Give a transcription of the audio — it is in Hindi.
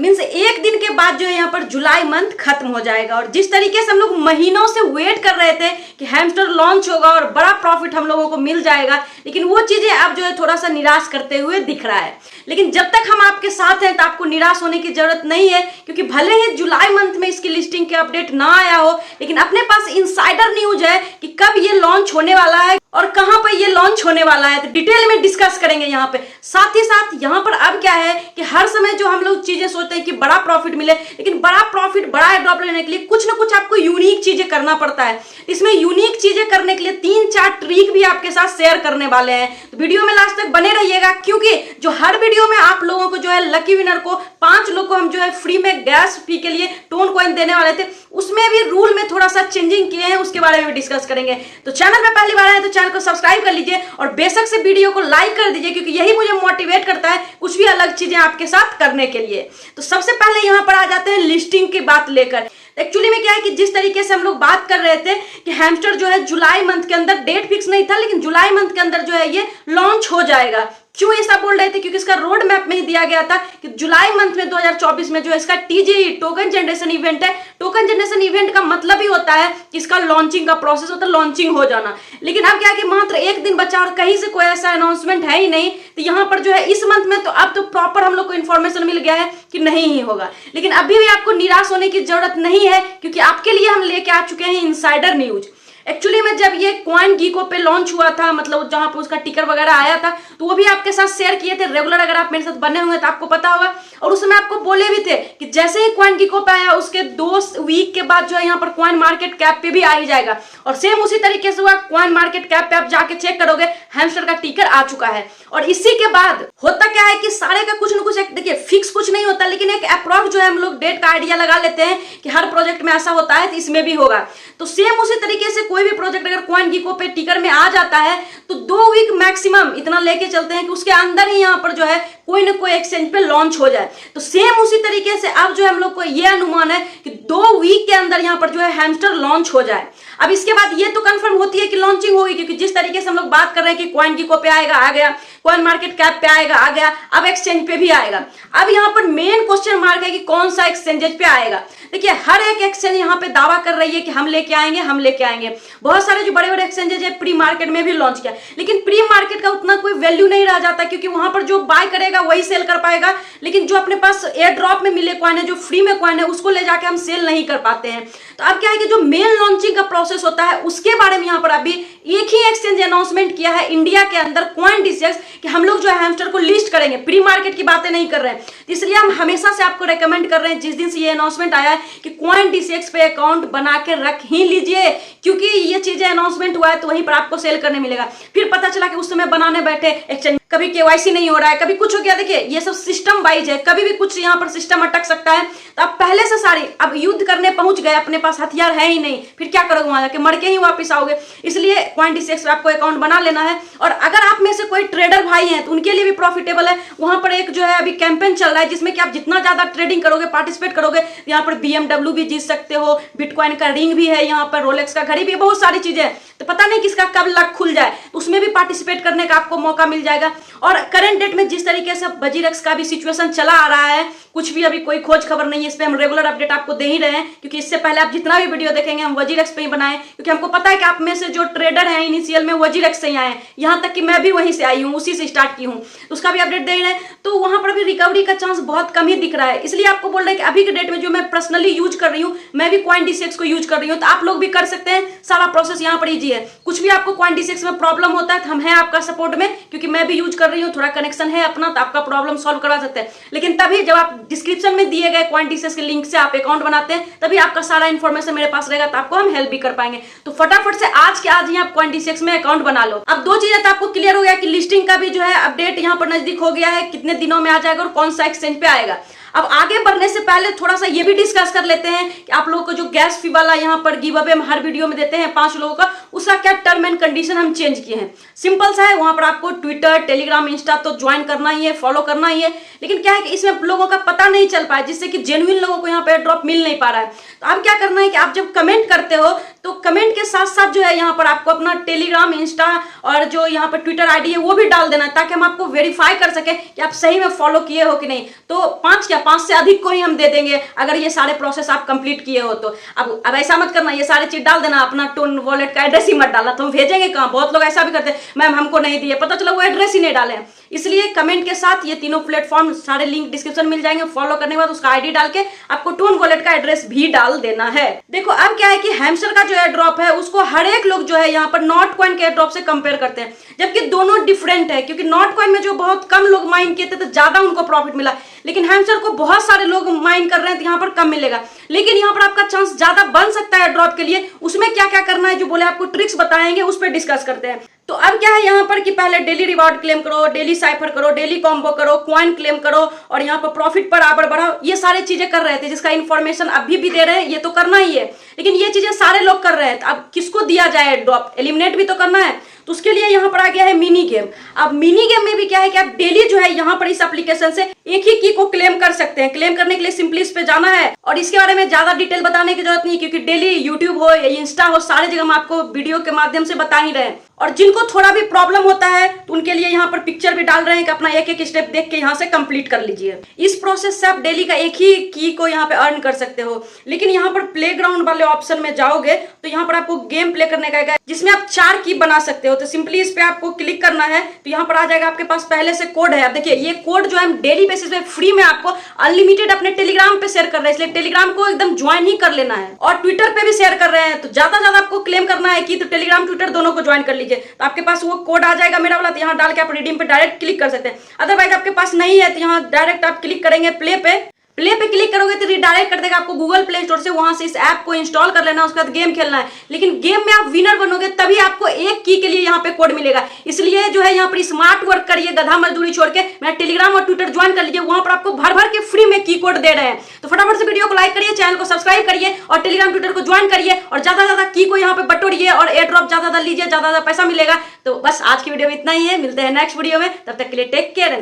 मीन्स एक दिन के बाद जो है यहाँ पर जुलाई मंथ खत्म हो जाएगा। और जिस तरीके से हम लोग महीनों से वेट कर रहे थे कि हैमस्टर लॉन्च होगा और बड़ा प्रॉफिट हम लोगों को मिल जाएगा, लेकिन वो चीजें अब जो है थोड़ा सा निराश करते हुए दिख रहा है। लेकिन जब तक हम आपके साथ हैं तो आपको निराश होने की जरूरत नहीं है, क्योंकि भले ही जुलाई मंथ में इसकी लिस्टिंग के अपडेट ना आया हो, लेकिन अपने पास इनसाइडर न्यूज है कि कब ये लॉन्च होने वाला है और कहां पर ये लॉन्च होने वाला है, तो डिटेल में डिस्कस करेंगे यहाँ पे। साथ ही साथ यहाँ पर अब क्या है कि हर समय जो हम लोग चीजें सोचते हैं कि बड़ा प्रॉफिट मिले, लेकिन बड़ा प्रॉफिट, बड़ा एयरड्रॉप लेने के लिए कुछ ना कुछ आपको यूनिक चीजें करना पड़ता है। इसमें यूनिक चीजें करने के लिए 3-4 ट्रिक भी आपके साथ शेयर करने वाले हैं, तो वीडियो में लास्ट तक बने रहिएगा, क्योंकि जो हर वीडियो में आप लोगों को जो है लकी विनर को 5 लोग को हम जो है फ्री में गैस फी के लिए टोन कॉइन देने वाले थे, उसमें भी रूल में थोड़ा सा चेंजिंग किए हैं, उसके बारे में भी डिस्कस करेंगे। तो चैनल में पहली बार आए तो चैनल को सब्सक्राइब कर लीजिए और बेशक से वीडियो को लाइक कर दीजिए, क्योंकि यही मुझे मोटिवेट करता है कुछ भी अलग चीजें आपके साथ करने के लिए। तो सबसे पहले यहाँ पर आ जाते हैं लिस्टिंग की बात लेकर। एक्चुअली में क्या है कि जिस तरीके से हम लोग बात कर रहे थे कि हैमस्टर जो है जुलाई मंथ के अंदर, डेट फिक्स नहीं था, लेकिन जुलाई मंथ के अंदर जो है ये लॉन्च हो जाएगा। क्यों ऐसा बोल रहे थे? क्योंकि इसका रोड मैप में ही दिया गया था कि जुलाई मंथ में 2024 में जो है इसका TJE टोकन जनरेशन इवेंट है। टोकन जनरेशन इवेंट का मतलब ही होता है कि इसका लॉन्चिंग का प्रोसेस होता है, लॉन्चिंग हो जाना। लेकिन अब क्या है कि मात्र एक दिन बचा और कहीं से कोई ऐसा अनाउंसमेंट है ही नहीं, तो यहाँ पर जो है इस मंथ में तो अब तो प्रॉपर हम लोग को इन्फॉर्मेशन मिल गया है कि नहीं ही होगा। लेकिन अभी भी आपको निराश होने की जरूरत नहीं है, क्योंकि आपके लिए हम लेके आ चुके हैं इनसाइडर न्यूज। एक्चुअली में जब ये कॉइन गीको पे लॉन्च हुआ था, मतलब जहां पर उसका टिकर वगैरह आया था, तो वो भी आपके साथ शेयर किए थे। रेगुलर अगर आप मेरे साथ बने हुए तो आपको पता होगा, और उसमें आपको बोले भी थे कि जैसे ही कॉइन गीको पे आया उसके 2 वीक के बाद जो है यहाँ पर कॉइन मार्केट कैप पे भी आ ही जाएगा। और सेम उसी तरीके से हुआ, कॉइन मार्केट कैप पे आप जाके चेक करोगे हैमस्टर का टिकर आ चुका है। और इसी के बाद होता क्या है कि सारे का कुछ ना कुछ, देखिए फिक्स कुछ नहीं होता, लेकिन एक अप्रॉक्स जो है हम लोग डेट का आइडिया लगा लेते हैं कि हर प्रोजेक्ट में ऐसा होता है तो इसमें भी होगा। तो सेम उसी तरीके से कोई भी प्रोजेक्ट अगर कॉइन गीको पे टिकर में आ जाता है तो 2 वीक मैक्सिमम इतना लेके चलते हैं कि उसके अंदर ही यहाँ पर जो है कोई ना कोई एक्सचेंज पे लॉन्च हो जाए। तो सेम उसी तरीके से अब जो है हम लोग को ये अनुमान है कि 2 वीक के अंदर यहाँ पर जो है हैमस्टर लॉन्च हो जाए। अब इसके बाद ये तो कंफर्म होती है कि लॉन्चिंग होगी, क्योंकि जिस तरीके से हम लोग बात कर रहे हैं कि कॉइन गीको पे आएगा, आ गया, कॉइन मार्केट कैप पे आएगा, आ गया, अब एक्सचेंज पे भी आएगा। अब यहाँ पर मेन क्वेश्चन मार्क है कि कौन सा एक्सचेंजेस पे आएगा। देखिए हर एक एक्सचेंज यहाँ पे दावा कर रही है कि हम लेके आएंगे, हम लेके आएंगे। बहुत सारे जो बड़े बड़े एक्सचेंजेस है प्री मार्केट में भी लॉन्च किया, लेकिन प्री मार्केट का उतना कोई वैल्यू नहीं रह जाता, क्योंकि वहां पर जो बाय करेगा वही सेल कर पाएगा, लेकिन जो अपने पास एयर ड्रॉप में मिले कॉइन है, जो फ्री में कॉइन है, उसको ले जाके हम सेल नहीं कर पाते हैं। तो अब क्या है कि जो मेन लॉन्चिंग का प्रोसेस होता है उसके बारे में यहाँ पर अभी एक ही एक्सचेंज अनाउंसमेंट किया है इंडिया के अंदर, CoinDCX, कि हम लोग जो है हैमस्टर को लिस्ट करेंगे, प्री मार्केट की बातें नहीं कर रहे हैं। इसलिए हम हमेशा से आपको रेकमेंड कर रहे हैं, जिस दिन से ये अनाउंसमेंट आया है, कि CoinDCX पे अकाउंट बना के रख ही लीजिए, क्योंकि ये चीजें अनाउंसमेंट हुआ है तो वहीं पर आपको सेल करने मिलेगा। फिर पता चला कि उस समय बनाने बैठे एक्सचेंज कभी KYC नहीं हो रहा है, कभी कुछ हो गया। देखिए ये सब सिस्टम वाइज है, कभी भी कुछ यहाँ पर सिस्टम अटक सकता है। तो आप पहले से सारी, अब युद्ध करने पहुंच गए, अपने पास हथियार है ही नहीं, फिर क्या करोगे? वहां जाके मर के ही वापस आओगे। इसलिए CoinDCX पे आपको अकाउंट बना लेना है। और अगर आप में से कोई ट्रेडर भाई हैं तो उनके लिए भी प्रॉफिटेबल है। वहां पर एक जो है अभी कैंपेन चल रहा है, जिसमें कि आप जितना ज्यादा ट्रेडिंग करोगे, पार्टिसिपेट करोगे, यहाँ पर BMW भी जीत सकते हो, बिटकॉइन का रिंग भी है, यहाँ पर रोलेक्स का घड़ी भी है, बहुत सारी चीजें हैं। तो पता नहीं किसका कब लक खुल जाए, तो उसमें भी पार्टिसिपेट करने का आपको मौका मिल जाएगा। और करंट डेट में जिस तरीके से वजीरेक्स का भी सिचुएशन चला आ रहा है, कुछ भी अभी कोई खोज खबर नहीं है, इस पे हम रेगुलर अपडेट आपको दे ही रहे हैं, क्योंकि इससे पहले आप जितना भी वीडियो देखेंगे हम वजीरेक्स पे ही बनाए, क्योंकि हमको पता है कि आप में से जो ट्रेडर हैं इनिशियल में वजीरेक्स से ही आए हैं, यहाँ तक कि मैं भी वहीं से आई हूँ, उसी से स्टार्ट की हूँ, तो उसका भी अपडेट दे ही रहे हैं। तो वहां पर भी रिकवरी का चांस बहुत कम ही दिख रहा है। इसलिए आपको बोल रहे हैं कि अभी के डेट में जो मैं पर्सनली यूज कर रही हूँ, मैं भी CoinDCX को यूज कर रही हूँ, तो आप लोग भी कर सकते हैं। सारा प्रोसेस यहाँ पर इजी है। कुछ भी आपको CoinDCX में प्रॉब्लम होता है तो हम हैं आपका सपोर्ट में, क्योंकि मैं भी यूज कर रही हूँ, थोड़ा कनेक्शन है अपना, तो आपका प्रॉब्लम सॉल्व करवा सकते हैं। लेकिन तभी जब आप डिस्क्रिप्शन में दिए गए CoinDCX के लिंक से आप अकाउंट बनाते हैं, तभी आपका सारा इन्फॉर्मेशन मेरे पास रहेगा, तो आपको हम हेल्प भी कर पाएंगे। तो फटाफट से आज के आज ही आप CoinDCX में अकाउंट बना लो। अब 2 चीजें तो आपको क्लियर हो गया कि लिस्टिंग का भी जो है अपडेट यहाँ पर नजदीक हो गया है, कितने दिनों में आ जाएगा और कौन सा एक्सचेंज पे आएगा। अब आगे बढ़ने से पहले थोड़ा सा ये भी डिस्कस कर लेते हैं कि आप लोगों को जो गैस फी वाला यहाँ पर गिव अवे हम हर वीडियो में देते हैं 5 लोगों का, उसका क्या टर्म एंड कंडीशन हम चेंज किए हैं। सिंपल सा है, वहां पर आपको ट्विटर, टेलीग्राम, इंस्टा तो ज्वाइन करना ही है, फॉलो करना ही है। लेकिन क्या है कि इसमें लोगों का पता नहीं चल पाया, जिससे कि जेन्युइन लोगों को यहाँ पे ड्रॉप मिल नहीं पा रहा है। तो अब क्या करना है कि आप जब कमेंट करते हो तो कमेंट के साथ साथ जो है यहाँ पर आपको अपना टेलीग्राम, इंस्टा और जो यहाँ पर ट्विटर आईडी है वो भी डाल देना, ताकि हम आपको वेरीफाई कर सके कि आप सही में फॉलो किए हो कि नहीं। तो 5 से अधिक को ही हम दे देंगे अगर ये सारे प्रोसेस आप कंप्लीट किए हो तो। अब ऐसा मत करना, ये सारी चीज डाल देना, अपना टोन वॉलेट का एड्रेस ही मत डालना, तो हम भेजेंगे कहाँ। बहुत लोग ऐसा भी करते हैं, मैम हमको नहीं दिए, पता चला वो एड्रेस ही नहीं डाले हैं। इसलिए कमेंट के साथ ये तीनों प्लेटफॉर्म सारे लिंक डिस्क्रिप्शन मिल जाएंगे, फॉलो करने के बाद उसका आईडी डाल के आपको टोन वॉलेट का एड्रेस भी डाल देना है। देखो अब क्या है कि हैमस्टर का जो एयर ड्रॉप है उसको हर एक लोग जो है यहाँ पर नॉट कॉइन के एयर ड्रॉप से कंपेयर करते हैं, जबकि दोनों डिफरेंट है। क्योंकि नॉट कॉइन में जो बहुत कम लोग माइन किए थे तो ज्यादा उनको प्रॉफिट मिला, लेकिन हैमस्टर को बहुत सारे लोग माइन कर रहे हैं तो यहाँ पर कम मिलेगा। लेकिन यहाँ पर आपका चांस ज्यादा बन सकता है ड्रॉप के लिए। उसमें क्या क्या करना है जो बोले आपको ट्रिक्स बताएंगे, उस पर डिस्कस करते हैं। तो अब क्या है यहाँ पर कि पहले डेली रिवॉर्ड क्लेम करो, डेली साइफर करो, डेली कॉम्बो करो, कॉइन क्लेम करो और यहाँ पर प्रॉफिट पर आबर बढ़ाओ। ये सारे चीजें कर रहे थे, जिसका इन्फॉर्मेशन अभी भी दे रहे हैं, ये तो करना ही है। लेकिन ये चीजें सारे लोग कर रहे हैं, अब किसको दिया जाए ड्रॉप, एलिमिनेट भी तो करना है। तो उसके लिए यहाँ पर आ गया है मिनी गेम। अब मिनी गेम में भी क्या है कि आप डेली जो है यहाँ पर इस एप्लीकेशन से एक ही की को क्लेम कर सकते हैं। क्लेम करने के लिए सिंपली इस पे जाना है और इसके बारे में ज्यादा डिटेल बताने की जरूरत नहीं, क्योंकि डेली यूट्यूब हो या इंस्टा हो, सारे जगह हम आपको वीडियो के माध्यम से बता ही रहे हैं। और जिनको थोड़ा भी प्रॉब्लम होता है तो उनके लिए यहाँ पर पिक्चर भी डाल रहे हैं कि अपना एक एक स्टेप देख के यहाँ से कंप्लीट कर लीजिए। इस प्रोसेस से आप डेली का एक ही की को यहाँ पे अर्न कर सकते हो। लेकिन यहाँ पर प्लेग्राउंड वाले ऑप्शन में जाओगे तो यहाँ पर आपको गेम प्ले करने का है, जिसमें आप 4 की बना सकते हो। तो सिंपली इस पे आपको क्लिक करना है, तो यहाँ पर आ जाएगा आपके पास पहले से कोड है। अब देखिए ये कोड जो है हम डेली बेसिस पे फ्री में आपको अनलिमिटेड अपने टेलीग्राम पे शेयर कर रहे हैं, इसलिए टेलीग्राम को एकदम ज्वाइन ही कर लेना है। और ट्विटर पे भी शेयर कर रहे हैं, तो ज्यादा आपको क्लेम करना है कि तो टेलीग्राम ट्विटर दोनों को ज्वाइन कर लीजिए। तो आपके पास वो कोड आ जाएगा मेरा वाला, तो यहाँ डाल के आप रिडीम पे डायरेक्ट क्लिक कर सकते हैं। अदरवाइज आपके पास नहीं है तो यहाँ डायरेक्ट आप क्लिक करेंगे प्ले पे क्लिक करोगे तो रिडायरेक्ट कर देगा आपको गूगल प्ले स्टोर से। वहां से इस ऐप को इंस्टॉल कर लेना, उसके बाद गेम खेलना है। लेकिन गेम में आप विनर बनोगे तभी आपको एक की के लिए यहाँ पे कोड मिलेगा। इसलिए जो है यहाँ पर स्मार्ट वर्क करिए, गधा मजदूरी छोड़ के मेरा टेलीग्राम और ट्विटर ज्वाइन कर लीजिए। वहां पर आपको भर के फ्री में की कोड दे रहे हैं। तो फटाफट से वीडियो को लाइक करिए, चैनल को सब्सक्राइब करिए और टेलीग्राम ट्विटर को ज्वाइन करिए और ज्यादा की को यहाँ पे बटोरिए और एयर ड्रॉप ज्यादा लीजिए, ज्यादा पैसा मिलेगा। तो बस आज की वीडियो में इतना ही है, मिलते हैं नेक्स्ट वीडियो में, तब तक के लिए टेक केयर।